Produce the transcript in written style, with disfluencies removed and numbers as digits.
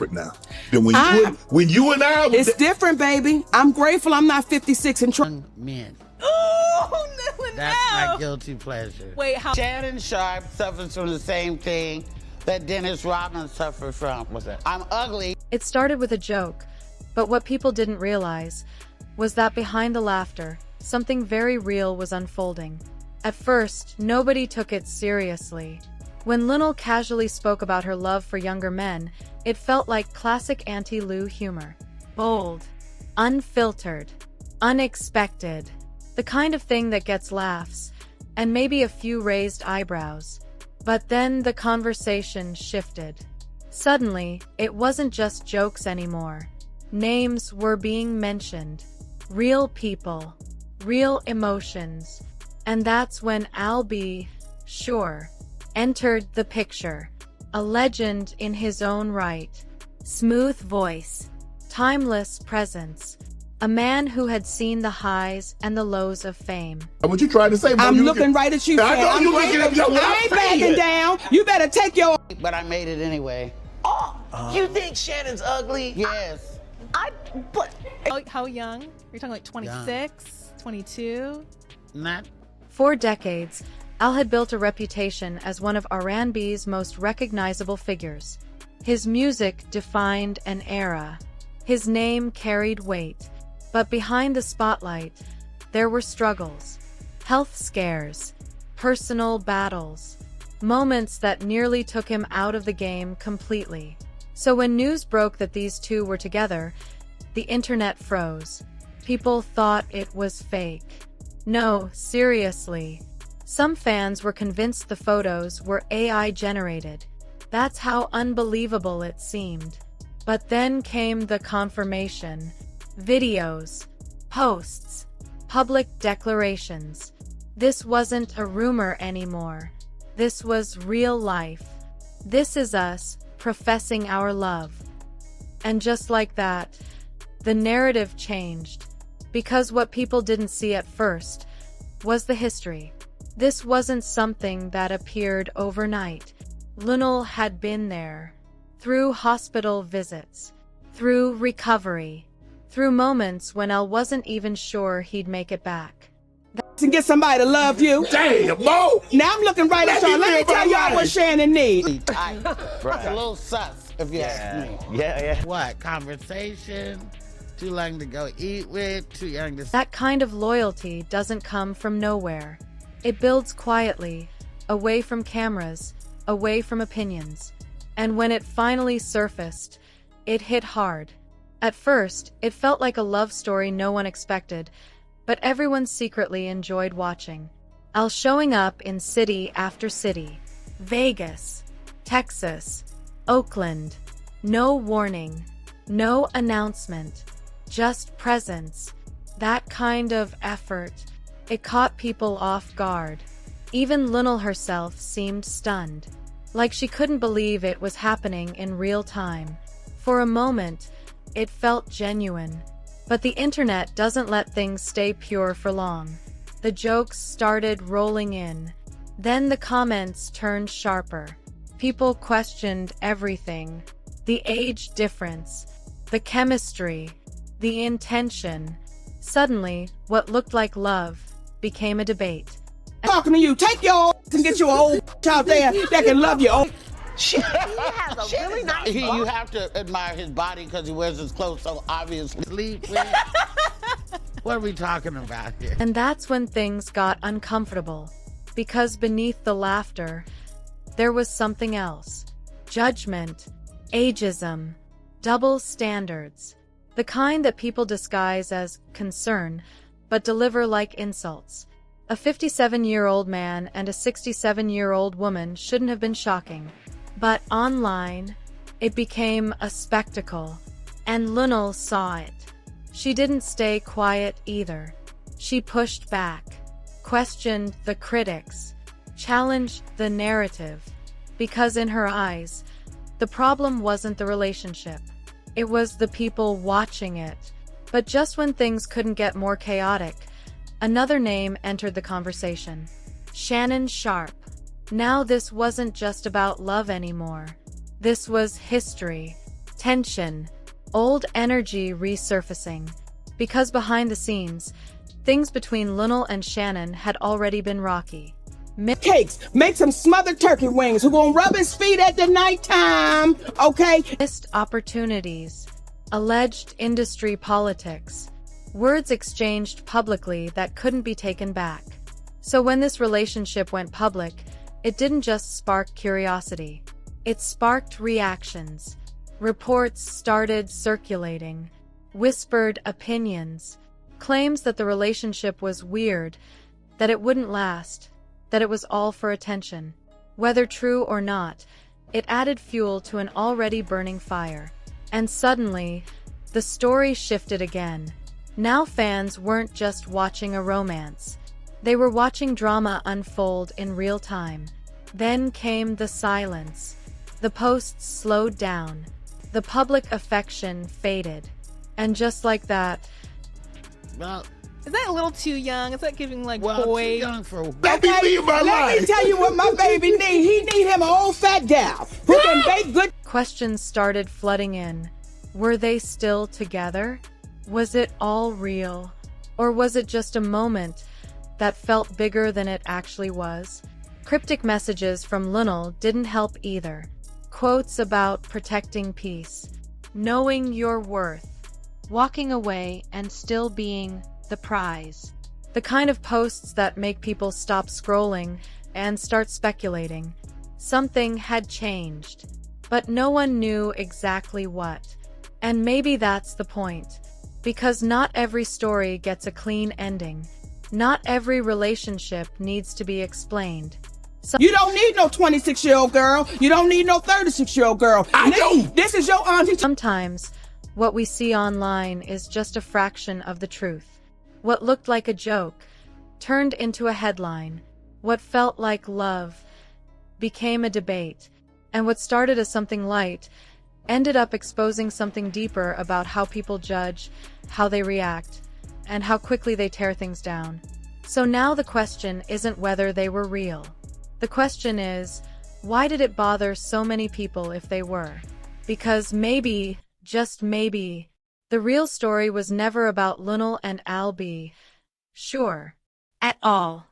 now. Then when you and I it's different, baby. I'm grateful I'm not 56 and trying. Men. Oh, no, That's my guilty pleasure. Wait, how? Shannon Sharpe suffers from the same thing that Dennis Rodman suffered from. What's that? I'm ugly. It started with a joke, but what people didn't realize was that behind the laughter, something very real was unfolding. At first, nobody took it seriously. When Lunell casually spoke about her love for younger men, it felt like classic Auntie Lou humor. Bold, unfiltered, unexpected. The kind of thing that gets laughs, and maybe a few raised eyebrows. But then the conversation shifted. Suddenly, it wasn't just jokes anymore. Names were being mentioned. Real people. Real emotions. And that's when Al B, sure, entered the picture. A legend in his own right. Smooth voice. Timeless presence. A man who had seen the highs and the lows of fame. What you trying to say, Mo? I'm looking right at you. I know you looking at me. I ain't backing down. You better take your... But I made it anyway. You think Shannon's ugly? Yes. How young? You're talking like 26, 22? Not. For decades, Al had built a reputation as one of R&B's most recognizable figures. His music defined an era. His name carried weight. But behind the spotlight, there were struggles, health scares, personal battles, moments that nearly took him out of the game completely. So when news broke that these two were together, the internet froze. People thought it was fake. No, seriously. Some fans were convinced the photos were AI generated. That's how unbelievable it seemed. But then came the confirmation. Videos, posts, public declarations. This wasn't a rumor anymore. This was real life. This is us, professing our love. And just like that, the narrative changed. Because what people didn't see at first was the history. This wasn't something that appeared overnight. Lunell had been there. Through hospital visits. Through recovery. Through moments when Al wasn't even sure he'd make it back. And get somebody to love you. Damn, Mo! Now I'm looking right at y'all. Let me tell y'all what Shannon needs. It's a little sus, if you ask me. Yeah. What? Conversation? Too long to go eat with? Too young to... That kind of loyalty doesn't come from nowhere. It builds quietly, away from cameras, away from opinions. And when it finally surfaced, it hit hard. At first, it felt like a love story no one expected, but everyone secretly enjoyed watching. Al showing up in city after city. Vegas, Texas, Oakland. No warning, no announcement, just presence. That kind of effort, it caught people off guard. Even Lunell herself seemed stunned, like she couldn't believe it was happening in real time. For a moment, it felt genuine. But the internet doesn't let things stay pure for long. The jokes started rolling in. Then the comments turned sharper. People questioned everything. The age difference, the chemistry, the intention. Suddenly, what looked like love became a debate. Talking to you, take your and get your old out there that can love you. He has a really nice You have to admire his body because he wears his clothes so obviously. Sleep with. What are we talking about here? And that's when things got uncomfortable. Because beneath the laughter, there was something else. Judgment, ageism, double standards. The kind that people disguise as concern, but deliver like insults. A 57-year-old man and a 67-year-old woman shouldn't have been shocking. But online, it became a spectacle. And Lunell saw it. She didn't stay quiet either. She pushed back, questioned the critics, challenged the narrative. Because in her eyes, the problem wasn't the relationship. It was the people watching it. But just when things couldn't get more chaotic, another name entered the conversation. Shannon Sharpe. Now this wasn't just about love anymore. This was history. Tension. Old energy resurfacing. Because behind the scenes, things between Lunell and Shannon had already been rocky. Cakes, make some smothered turkey wings. Who gonna rub his feet at the nighttime, okay? Missed opportunities. Alleged industry politics. Words exchanged publicly that couldn't be taken back. So when this relationship went public, it didn't just spark curiosity. It sparked reactions. Reports started circulating. Whispered opinions. Claims that the relationship was weird, that it wouldn't last, that it was all for attention. Whether true or not, it added fuel to an already burning fire. And suddenly, the story shifted again. Now fans weren't just watching a romance. They were watching drama unfold in real time. Then came the silence. The posts slowed down. The public affection faded. And just like that, Well, Is that a little too young? Is that giving like well, boy? too young for That be me in my Let me life. tell you what my baby need. He need him an old fat gal who can bake good. questions started flooding in. Were they still together? Was it all real? Or was it just a moment that felt bigger than it actually was? Cryptic messages from Lunell didn't help either. Quotes about protecting peace, knowing your worth, walking away and still being the prize. The kind of posts that make people stop scrolling and start speculating. Something had changed, but no one knew exactly what. And maybe that's the point. Because not every story gets a clean ending. Not every relationship needs to be explained. You don't need no 26-year-old girl. You don't need no 36-year-old girl. I do. This is your auntie. Sometimes, what we see online is just a fraction of the truth. What looked like a joke turned into a headline. What felt like love became a debate. And what started as something light ended up exposing something deeper about how people judge, how they react, and how quickly they tear things down. So now the question isn't whether they were real. The question is, why did it bother so many people if they were? Because maybe, just maybe, the real story was never about Lunell and Al B. Sure. At all.